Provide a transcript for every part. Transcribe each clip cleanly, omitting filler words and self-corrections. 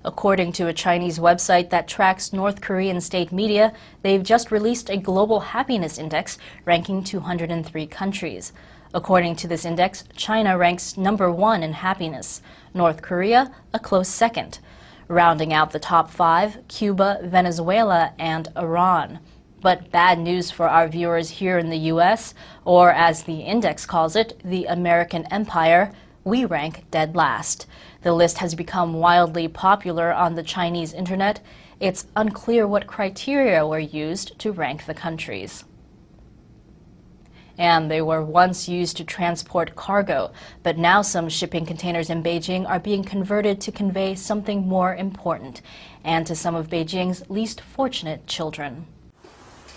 According to a Chinese website that tracks North Korean state media, they've just released a global happiness index ranking 203 countries. According to this index, China ranks #1 in happiness, North Korea a close second. Rounding out the top 5, Cuba, Venezuela, and Iran. But bad news for our viewers here in the U.S., or as the index calls it, the American Empire. We rank dead last. The list has become wildly popular on the Chinese internet. It's unclear what criteria were used to rank the countries. And they were once used to transport cargo, but now some shipping containers in Beijing are being converted to convey something more important, and to some of Beijing's least fortunate children.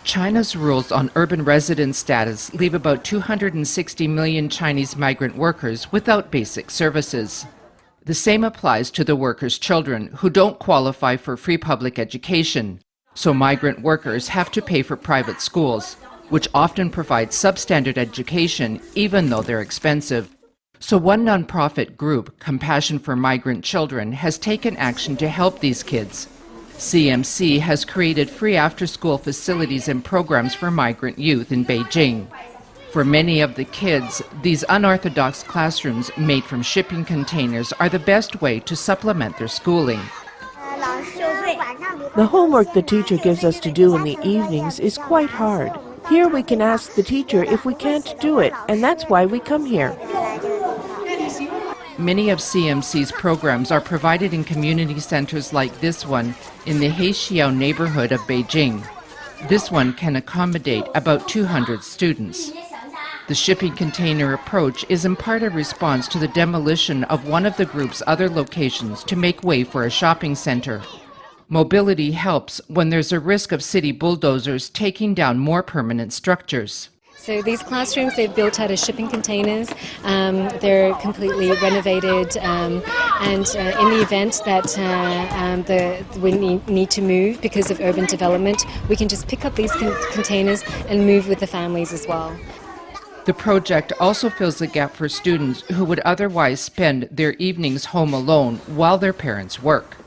China's rules on urban resident status leave about 260 million Chinese migrant workers without basic services. The same applies to the workers' children, who don't qualify for free public education. So migrant workers have to pay for private schools, which often provide substandard education, even though they're expensive. So one nonprofit group, Compassion for Migrant Children, has taken action to help these kids. CMC has created free after-school facilities and programs for migrant youth in Beijing. For many of the kids, these unorthodox classrooms made from shipping containers are the best way to supplement their schooling. The homework the teacher gives us to do in the evenings is quite hard. Here we can ask the teacher if we can't do it, and that's why we come here. Many of CMC's programs are provided in community centers like this one in the Heixiao neighborhood of Beijing. This one can accommodate about 200 students. The shipping container approach is in part a response to the demolition of one of the group's other locations to make way for a shopping center. Mobility helps when there's a risk of city bulldozers taking down more permanent structures. So these classrooms, they're built out of shipping containers. They're completely renovated, and in the event that we need to move because of urban development, we can just pick up these containers and move with the families as well. The project also fills the gap for students who would otherwise spend their evenings home alone while their parents work.